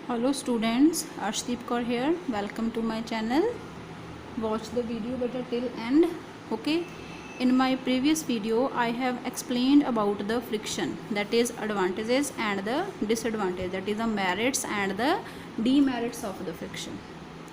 Hello students, Arshdeep Kaur here. Welcome to my channel. Watch the video better till end. Okay. In my previous video, I have explained about the friction, that is advantages and the disadvantages, that is the merits and the demerits of the friction.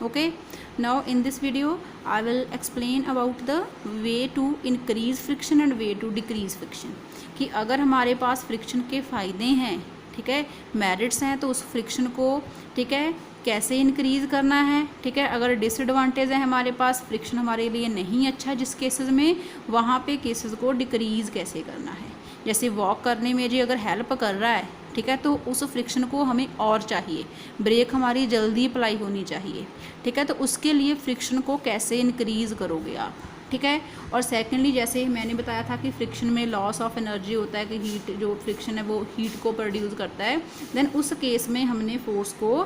Okay. Now in this video, I will explain about the way to increase friction and way to decrease friction. कि अगर हमारे पास friction के फ़ायदे हैं, ठीक है, merits हैं, तो उस फ्रिक्शन को, ठीक है, कैसे इंक्रीज़ करना है, ठीक है। अगर डिसएडवांटेज है हमारे पास, फ्रिक्शन हमारे लिए नहीं अच्छा जिस केसेस में, वहाँ पे केसेस को डिक्रीज़ कैसे करना है। जैसे वॉक करने में जी अगर हेल्प कर रहा है, ठीक है, तो उस फ्रिक्शन को हमें और चाहिए, ब्रेक हमारी जल्दी अप्लाई होनी चाहिए, ठीक है, तो उसके लिए फ्रिक्शन को कैसे इंक्रीज़ करोगे आप, ठीक है। और सेकेंडली जैसे मैंने बताया था कि फ्रिक्शन में लॉस ऑफ एनर्जी होता है, कि हीट, जो फ्रिक्शन है वो हीट को प्रोड्यूस करता है। देन उस केस में हमने फोर्स को,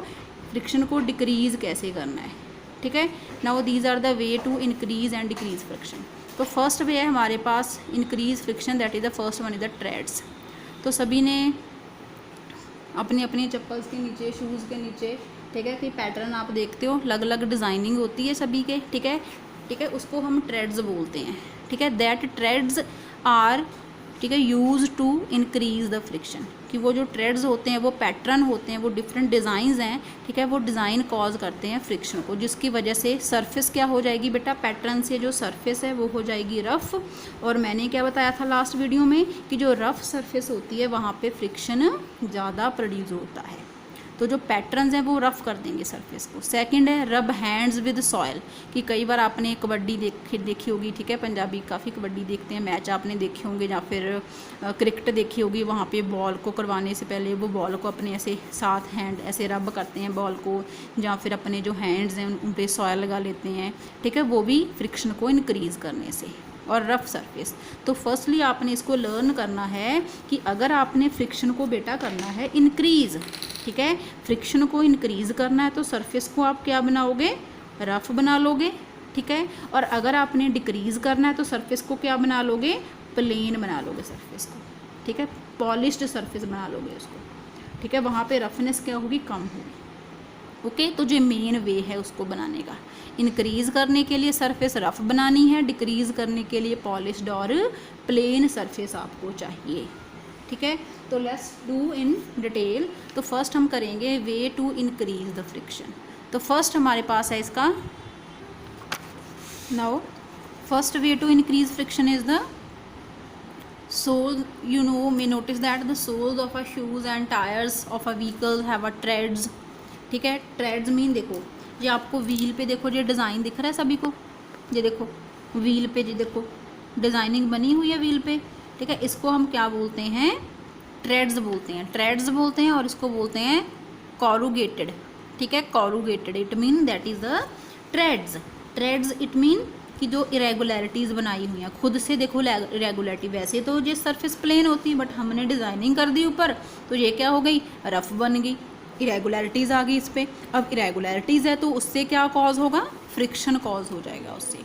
फ्रिक्शन को डिक्रीज़ कैसे करना है, ठीक है। Now these are the way to increase and decrease friction. तो फर्स्ट वे है हमारे पास increase friction, that is the first one is the treads. तो सभी ने अपनी अपनी चप्पल्स के नीचे, शूज़ के नीचे, ठीक है, कि पैटर्न आप देखते हो, अलग अलग डिज़ाइनिंग होती है सभी के, ठीक है, ठीक है, उसको हम ट्रेड्स बोलते हैं, ठीक है। दैट ट्रेड्स आर, ठीक है, use to increase the friction, कि वो जो ट्रेड्स होते हैं, वो पैटर्न होते हैं, वो डिफरेंट डिज़ाइंस हैं, ठीक है, वो डिज़ाइन कॉज करते हैं फ्रिक्शन को, जिसकी वजह से सरफेस क्या हो जाएगी बेटा, पैटर्न से जो सरफेस है वो हो जाएगी रफ़। और मैंने क्या बताया था लास्ट वीडियो में कि जो रफ़ सरफेस होती है वहाँ पे फ्रिक्शन ज़्यादा प्रोड्यूस होता है, तो जो पैटर्न्स हैं वो रफ़ कर देंगे सरफेस को। सेकंड है रब हैंड्स विद सॉयल, कि कई बार आपने कबड्डी देखी होगी, ठीक है, पंजाबी काफ़ी कबड्डी देखते हैं, मैच आपने देखे होंगे, या फिर क्रिकेट देखी होगी, वहाँ पे बॉल को करवाने से पहले वो बॉल को अपने ऐसे साथ हैंड ऐसे रब करते हैं बॉल को, या फिर अपने जो हैंड्स हैं उन पर सॉयल लगा लेते हैं, ठीक है, वो भी फ्रिक्शन को इनक्रीज़ करने से। और रफ़ सरफेस, तो फर्स्टली आपने इसको लर्न करना है कि अगर आपने फ्रिक्शन को बेटा करना है इंक्रीज़, ठीक है, फ्रिक्शन को इंक्रीज़ करना है तो सरफेस को आप क्या बनाओगे, रफ़ बना लोगे, ठीक है। और अगर आपने डिक्रीज़ करना है तो सरफेस को क्या बना लोगे, प्लेन बना लोगे सरफेस को, ठीक है, पॉलिश्ड सरफेस बना लोगे उसको, ठीक है, वहाँ पे रफनेस क्या होगी, कम होगी। ओके, तो जो मेन वे है उसको बनाने का, इंक्रीज़ करने के लिए सरफेस रफ़ बनानी है, डिक्रीज़ करने के लिए पॉलिश्ड और प्लेन सरफेस आपको चाहिए, ठीक है। तो लेट्स डू इन डिटेल। तो फर्स्ट हम करेंगे way to increase the friction. तो फर्स्ट हमारे पास है इसका, now first way to increase friction is the sole, you know, may notice that the soles of our shoes and tires of a vehicle have a treads, ठीक है। Trades mean देखो, ये आपको व्हील पे देखो, ये डिज़ाइन दिख रहा है सभी को, ये देखो व्हील पे, ये देखो डिज़ाइनिंग बनी हुई है व्हील पे, ठीक है, इसको हम क्या बोलते हैं, ट्रेड्स बोलते हैं, ट्रेड्स बोलते हैं। और इसको बोलते हैं कॉरुगेटेड, ठीक है, corrugated, it mean that is the treads. Treads it mean कि जो इरेगुलरिटीज़ बनाई हुई हैं खुद से, देखो इरेगुलरिटी, वैसे तो ये सरफेस प्लेन होती है बट हमने डिज़ाइनिंग कर दी ऊपर, तो ये क्या हो गई, रफ़ बन गई, इरेगुलरिटीज़ आ गई इस पर। अब इरेगुलरिटीज़ है तो उससे क्या कॉज होगा, फ्रिक्शन कॉज हो जाएगा उससे,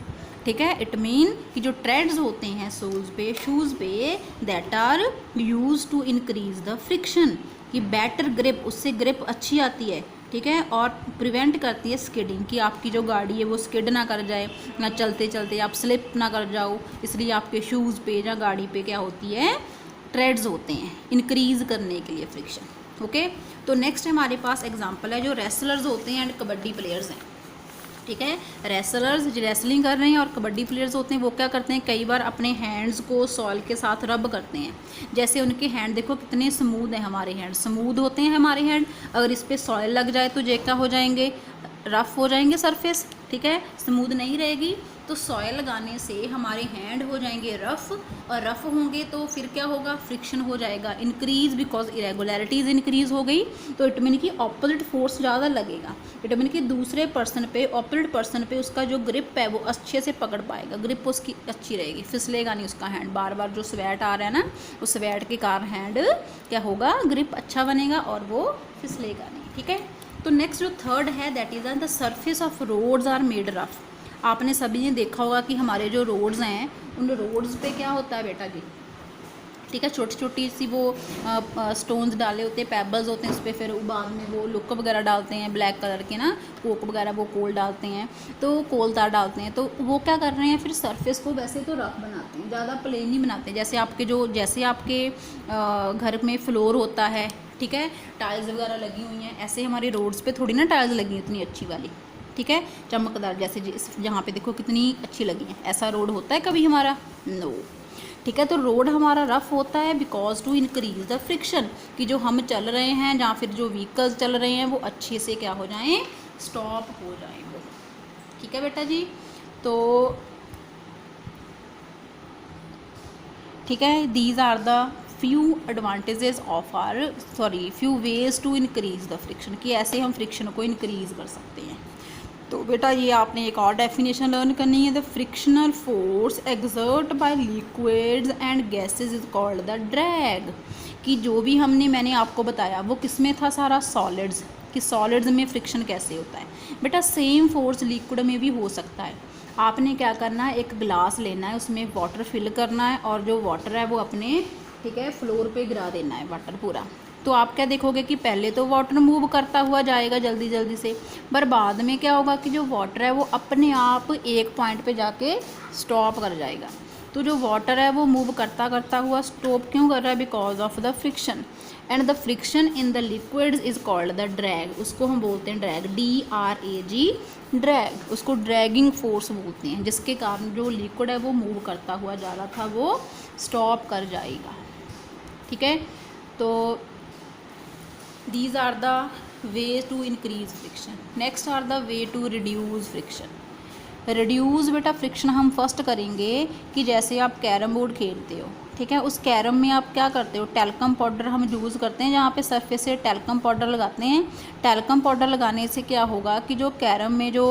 ठीक है। इट मीन कि जो ट्रेड्स होते हैं सोल्स पे, शूज़ पे, that are use to increase the friction, कि बेटर ग्रिप, उससे ग्रिप अच्छी आती है, ठीक है, और प्रिवेंट करती है स्किडिंग, कि आपकी जो गाड़ी है वो स्किड ना कर जाए, ना चलते चलते आप स्लिप ना कर जाओ, इसलिए आपके शूज़ पे या गाड़ी पे क्या होती है, ट्रेड्स होते हैं इंक्रीज़ करने के लिए फ्रिक्शन। ओके, तो नेक्स्ट हमारे पास एग्जांपल है जो रेसलर्स होते हैं एंड कबड्डी प्लेयर्स हैं, ठीक है। रेसलर्स जो रेसलिंग कर रहे हैं और कबड्डी प्लेयर्स होते हैं वो क्या करते हैं, कई बार अपने हैंड्स को सॉइल के साथ रब करते हैं। जैसे उनके हैंड देखो कितने स्मूथ हैं, हमारे हैंड स्मूथ होते हैं हमारे हैंड, अगर इस पर सॉइल लग जाए तो ये क्या हो जाएंगे, रफ़ हो जाएंगे सरफेस, ठीक है, स्मूथ नहीं रहेगी। तो सॉइल लगाने से हमारे हैंड हो जाएंगे रफ़, और रफ़ होंगे तो फिर क्या होगा, फ्रिक्शन हो जाएगा इंक्रीज़, बिकॉज इरेगुलरिटीज़ इंक्रीज़ हो गई, तो इट मीन कि ऑपोजिट फोर्स ज़्यादा लगेगा, इट मीन कि दूसरे पर्सन पे, ऑपोजिट पर्सन पे उसका जो ग्रिप है वो अच्छे से पकड़ पाएगा, ग्रिप उसकी अच्छी रहेगी, फिसलेगा नहीं उसका हैंड, बार बार जो स्वेट आ रहा है ना, उस स्वेट के कारण हैंड क्या होगा, ग्रिप अच्छा बनेगा और वो फिसलेगा नहीं, ठीक है। तो नेक्स्ट जो थर्ड है that is the surface of roads are made rough. आपने सभी ने देखा होगा कि हमारे जो रोड्स हैं उन रोड्स पे क्या होता है बेटा जी, ठीक है। छोटी छोटी सी वो स्टोन्स डाले होते हैं, पेबल्स होते हैं उस पर, फिर बाद में वो लुक वगैरह डालते हैं ब्लैक कलर के ना, कोक वगैरह, वो कोल डालते हैं, तो कोलतार डालते हैं। तो वो क्या कर रहे हैं, फिर सरफेस को वैसे तो रफ बनाते हैं, ज़्यादा प्लेन नहीं बनाते। जैसे आपके घर में फ्लोर होता है, ठीक है, टाइल्स वगैरह लगी हुई हैं, ऐसे हमारे रोड्स पे थोड़ी ना टाइल्स लगी इतनी अच्छी वाली, ठीक है, चमकदार, जैसे जहाँ पे देखो कितनी अच्छी लगी हैं, ऐसा रोड होता है कभी हमारा? नो। ठीक है, तो रोड हमारा रफ़ होता है because to increase the friction, कि जो हम चल रहे हैं या फिर जो व्हीकल्स चल रहे हैं वो अच्छे से क्या हो जाएं, स्टॉप हो जाएं वो। ठीक है बेटा जी, तो ठीक है, these are the few advantages of few ways to increase the friction, कि ऐसे हम फ्रिक्शन को इंक्रीज कर सकते हैं। तो बेटा ये आपने एक और डेफिनेशन लर्न करनी है, the frictional force exert by liquids and gases is called the drag, कि जो भी मैंने आपको बताया वो किस में था सारा, सॉलिड्स, कि सॉलिड्स में फ्रिक्शन कैसे होता है। बेटा सेम फोर्स लिक्विड में भी हो सकता है। आपने क्या करना है, एक ग्लास लेना है, उसमें वाटर फिल करना है और जो वाटर है वो अपने, ठीक है, फ्लोर पे गिरा देना है वाटर पूरा। तो आप क्या देखोगे कि पहले तो वाटर मूव करता हुआ जाएगा जल्दी जल्दी से, पर बाद में क्या होगा कि जो वाटर है वो अपने आप एक पॉइंट पे जाके स्टॉप कर जाएगा। तो जो वाटर है वो मूव करता करता हुआ स्टॉप क्यों कर रहा है, because of the friction, and the friction in the liquids is called the drag, उसको हम बोलते हैं ड्रैग, DRAG, ड्रैग, उसको ड्रैगिंग फोर्स बोलते हैं, जिसके कारण जो लिक्विड है वो मूव करता हुआ जा रहा था वो स्टॉप कर जाएगा। ठीक है, तो these are the ways to increase friction. Next are the way to reduce friction. Reduce बेटा फ्रिक्शन हम फर्स्ट करेंगे कि जैसे आप कैरम बोर्ड खेलते हो, ठीक है, उस कैरम में आप क्या करते हो, टैल्कम पाउडर हम यूज़ करते हैं, जहाँ पे सरफेस से टैल्कम पाउडर लगाते हैं। टैल्कम पाउडर लगाने से क्या होगा कि जो कैरम में जो,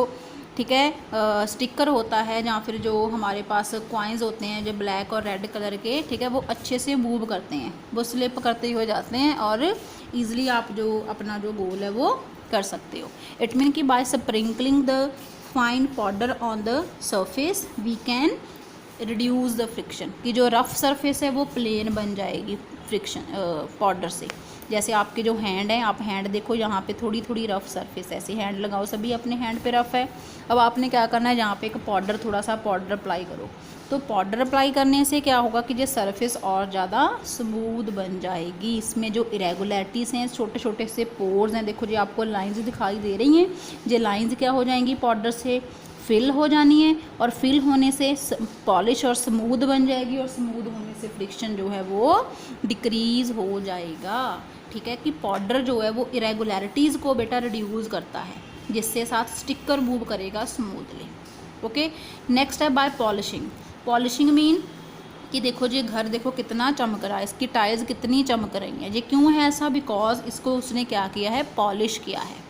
ठीक है, स्टिकर होता है, जहाँ फिर जो हमारे पास कॉइन्स होते हैं जो ब्लैक और रेड कलर के, ठीक है, वो अच्छे से मूव करते हैं, वो स्लिप करते हुए जाते हैं और ईज़िली आप जो अपना जो गोल है वो कर सकते हो। इट मीन कि by sprinkling the fine powder on the surface we can reduce the friction, कि जो रफ़ सरफेस है वो प्लेन बन जाएगी फ्रिक्शन पाउडर से। जैसे आपके जो हैंड है, आप हैंड देखो, यहाँ पे थोड़ी थोड़ी रफ़ सरफेस, ऐसे हैंड लगाओ, सभी अपने हैंड पे रफ़ है। अब आपने क्या करना है, यहाँ पे एक पाउडर, थोड़ा सा पाउडर अप्लाई करो, तो पाउडर अप्लाई करने से क्या होगा कि ये सरफेस और ज़्यादा स्मूथ बन जाएगी। इसमें जो इरेगुलरिटीज़ हैं, छोटे छोटे से पोर्स हैं, देखो जी आपको लाइंस दिखाई दे रही हैं, ये लाइंस क्या हो जाएंगी, पाउडर से फिल हो जानी है, और फिल होने से पॉलिश और स्मूथ बन जाएगी, और स्मूथ होने से फ्रिक्शन जो है वो डिक्रीज़ हो जाएगा। ठीक है, कि पाउडर जो है वो इरेगुलरिटीज़ को बेटा रिड्यूस करता है, जिससे साथ स्टिकर मूव करेगा स्मूथली। ओके, नेक्स्ट है बाय पॉलिशिंग। पॉलिशिंग मीन कि देखो जी घर देखो कितना चमक रहा है, इसकी टाइल्स कितनी चमक रही हैं, ये क्यों है ऐसा, बिकॉज इसको उसने क्या किया है, पॉलिश किया है।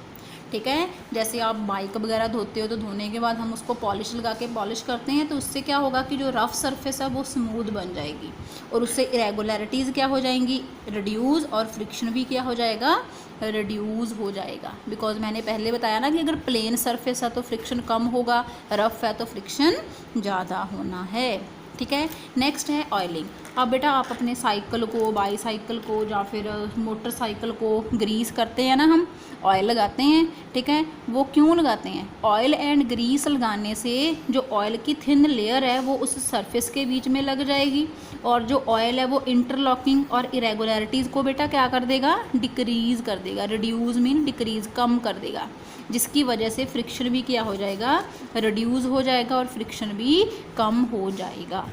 ठीक है, जैसे आप बाइक वगैरह धोते हो तो धोने के बाद हम उसको पॉलिश लगा के पॉलिश करते हैं, तो उससे क्या होगा कि जो रफ़ सरफेस है वो स्मूथ बन जाएगी, और उससे इरेगुलरिटीज़ क्या हो जाएंगी, रिड्यूस, और फ्रिक्शन भी क्या हो जाएगा, रिड्यूस हो जाएगा। बिकॉज मैंने पहले बताया ना कि अगर प्लेन सरफेस है तो फ्रिक्शन कम होगा, रफ़ है तो फ्रिक्शन ज़्यादा होना है। ठीक है, नेक्स्ट है ऑयलिंग। अब बेटा आप अपने साइकिल को, बाईसाइकिल को या फिर मोटरसाइकिल को ग्रीस करते हैं ना, हम ऑयल लगाते हैं। ठीक है, वो क्यों लगाते हैं, ऑयल एंड ग्रीस लगाने से जो ऑयल की थिन लेयर है वो उस सरफेस के बीच में लग जाएगी, और जो ऑयल है वो इंटरलॉकिंग और इरेगुलरिटीज़ को बेटा क्या कर देगा, डिक्रीज़ कर देगा। रिड्यूस मीन डिक्रीज़, कम कर देगा, जिसकी वजह से फ्रिक्शन भी क्या हो जाएगा, रिड्यूस हो जाएगा, और फ्रिक्शन भी कम हो जाएगा।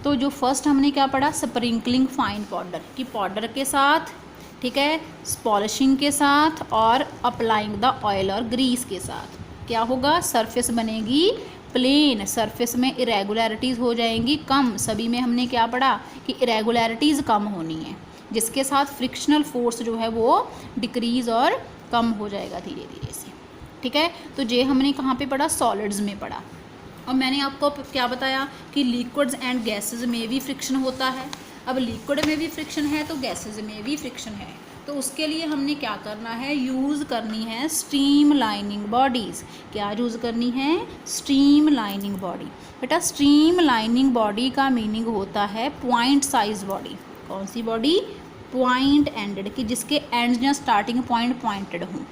तो जो फर्स्ट हमने क्या पढ़ा, स्प्रिंकलिंग फाइन पाउडर, कि पाउडर के साथ, ठीक है, पॉलिशिंग के साथ और अप्लाइंग द ऑयल और ग्रीस के साथ क्या होगा, सरफेस बनेगी प्लेन, सरफेस में इरेगुलरिटीज़ हो जाएंगी कम। सभी में हमने क्या पढ़ा कि इरेगुलरिटीज़ कम होनी है, जिसके साथ फ्रिक्शनल फोर्स जो है वो डिक्रीज़ और कम हो जाएगा धीरे धीरे से। ठीक है, तो ये हमने कहाँ पे पढ़ा, सॉलिड्स में पढ़ा। और मैंने आपको क्या बताया कि लिक्विड्स एंड गैसेस में भी फ्रिक्शन होता है। अब लिक्विड में भी फ्रिक्शन है तो गैसेस में भी फ्रिक्शन है, तो उसके लिए हमने क्या करना है, यूज़ करनी है स्टीम लाइनिंग बॉडीज़। क्या यूज़ करनी है, स्टीम लाइनिंग बॉडी। बेटा स्टीम लाइनिंग बॉडी का मीनिंग होता है पॉइंट साइज बॉडी, कौन सी बॉडी, पॉइंट एंडेड, कि जिसके एंड या स्टार्टिंग पॉइंट पॉइंटेड हों।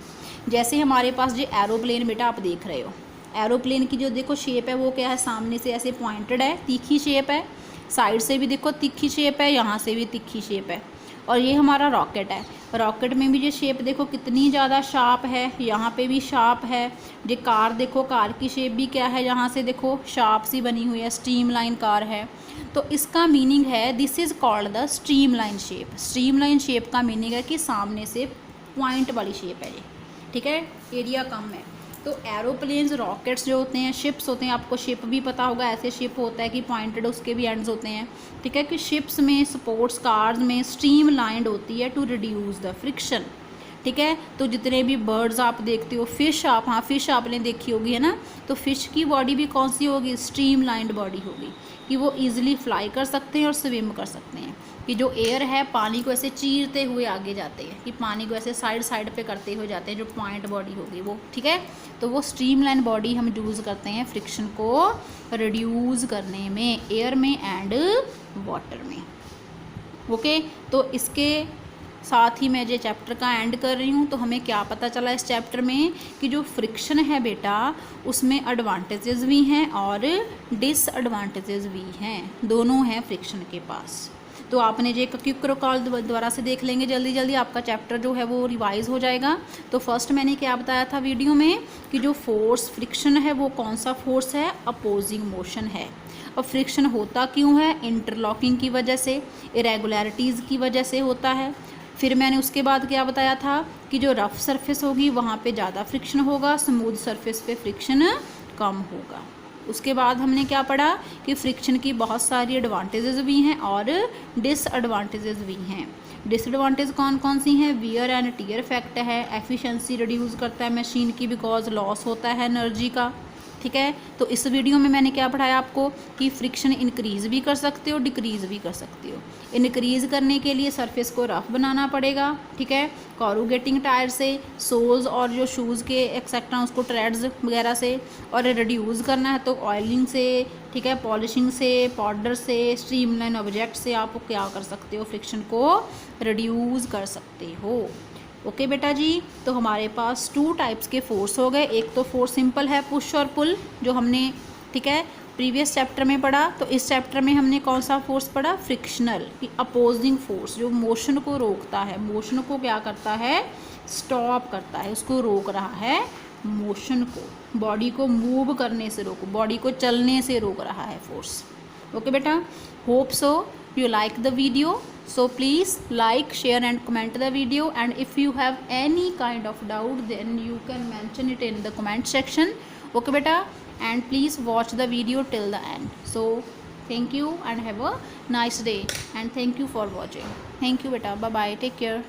जैसे हमारे पास जो एरोप्लेन बेटा आप देख रहे हो, एरोप्लेन की जो देखो शेप है वो क्या है, सामने से ऐसे पॉइंटेड है, तीखी शेप है, साइड से भी देखो तीखी शेप है, यहाँ से भी तीखी शेप है। और ये हमारा रॉकेट है, रॉकेट में भी जो शेप देखो कितनी ज़्यादा शार्प है, यहाँ पे भी शार्प है। ये कार देखो, कार की शेप भी क्या है, यहाँ से देखो शार्प सी बनी हुई है, स्ट्रीमलाइन कार है। तो इसका मीनिंग है this is called the streamline shape. Streamline shape का मीनिंग है कि सामने से पॉइंट वाली शेप है ये, ठीक है, एरिया कम है। तो एरोप्लेन्स, रॉकेट्स जो होते हैं, शिप्स होते हैं, आपको शिप भी पता होगा, ऐसे शिप होता है कि पॉइंटेड उसके भी एंड्स होते हैं, ठीक है, कि शिप्स में, स्पोर्ट्स कार्स में स्ट्रीम लाइंड होती है टू रिड्यूस द फ्रिक्शन, ठीक है। तो जितने भी बर्ड्स आप देखते हो, फिश आप, हाँ फिश आपने देखी होगी है ना, तो फिश की बॉडी भी कौन सी होगी, स्ट्रीम लाइंड बॉडी होगी, कि वो ईजिली फ्लाई कर सकते हैं और स्विम कर सकते हैं, कि जो एयर है पानी को ऐसे चीरते हुए आगे जाते हैं, कि पानी को ऐसे साइड साइड पे करते हुए जाते हैं, जो पॉइंट बॉडी होगी वो, ठीक है। तो वो स्ट्रीमलाइन बॉडी हम यूज़ करते हैं फ्रिक्शन को रिड्यूस करने में, एयर में एंड वाटर में, ओके। तो इसके साथ ही मैं ये चैप्टर का एंड कर रही हूँ। तो हमें क्या पता चला इस चैप्टर में, कि जो फ्रिक्शन है बेटा उसमें एडवांटेजेस भी हैं और डिसएडवांटेजेस भी हैं, दोनों हैं फ्रिक्शन के पास। तो आपने ये क्विक रिकॉल दोबारा से देख लेंगे, जल्दी जल्दी आपका चैप्टर जो है वो रिवाइज हो जाएगा। तो फर्स्ट मैंने क्या बताया था वीडियो में, कि जो फोर्स फ्रिक्शन है वो कौन सा फोर्स है, अपोजिंग मोशन है। अब फ्रिक्शन होता क्यों है, इंटरलॉकिंग की वजह से, इरेगुलरिटीज़ की वजह से होता है। फिर मैंने उसके बाद क्या बताया था, कि जो रफ़ सरफेस होगी वहाँ पे ज़्यादा फ्रिक्शन होगा, स्मूथ सरफेस पे फ्रिक्शन कम होगा। उसके बाद हमने क्या पढ़ा, कि फ्रिक्शन की बहुत सारी एडवांटेजेस भी हैं और डिसएडवांटेजेस भी हैं। डिसएडवांटेज कौन कौन सी हैं, वियर एंड टीयर इफेक्ट है, एफिशिएंसी रिड्यूस करता है मशीन की, बिकॉज लॉस होता है एनर्जी का, ठीक है। तो इस वीडियो में मैंने क्या पढ़ाया आपको, कि फ्रिक्शन इंक्रीज़ भी कर सकते हो, डिक्रीज़ भी कर सकते हो। इंक्रीज़ करने के लिए सरफेस को रफ बनाना पड़ेगा, ठीक है, कॉरुगेटिंग टायर से, सोल्स और जो शूज़ के एक्सेट्रा उसको ट्रेड्स वगैरह से। और रिड्यूस करना है तो ऑयलिंग से, ठीक है, पॉलिशिंग से, पाउडर से, स्ट्रीमलाइन ऑब्जेक्ट से आप क्या कर सकते हो, फ्रिक्शन को रिड्यूस कर सकते हो। ओके बेटा जी, तो हमारे पास 2 टाइप्स के फोर्स हो गए। एक तो फोर्स सिंपल है, पुश और पुल, जो हमने, ठीक है, प्रीवियस चैप्टर में पढ़ा। तो इस चैप्टर में हमने कौन सा फोर्स पढ़ा, फ्रिक्शनल, अपोजिंग फोर्स, जो मोशन को रोकता है, मोशन को क्या करता है, स्टॉप करता है, उसको रोक रहा है, मोशन को, बॉडी को मूव करने से रोक, बॉडी को चलने से रोक रहा है फोर्स। ओके बेटा, hope so you like the video, so please like, share and comment the video, and if you have any kind of doubt then you can mention it in the comment section. Okay beta, and please watch the video till the end. So thank you and have a nice day, and thank you for watching. Thank you beta, bye bye, take care.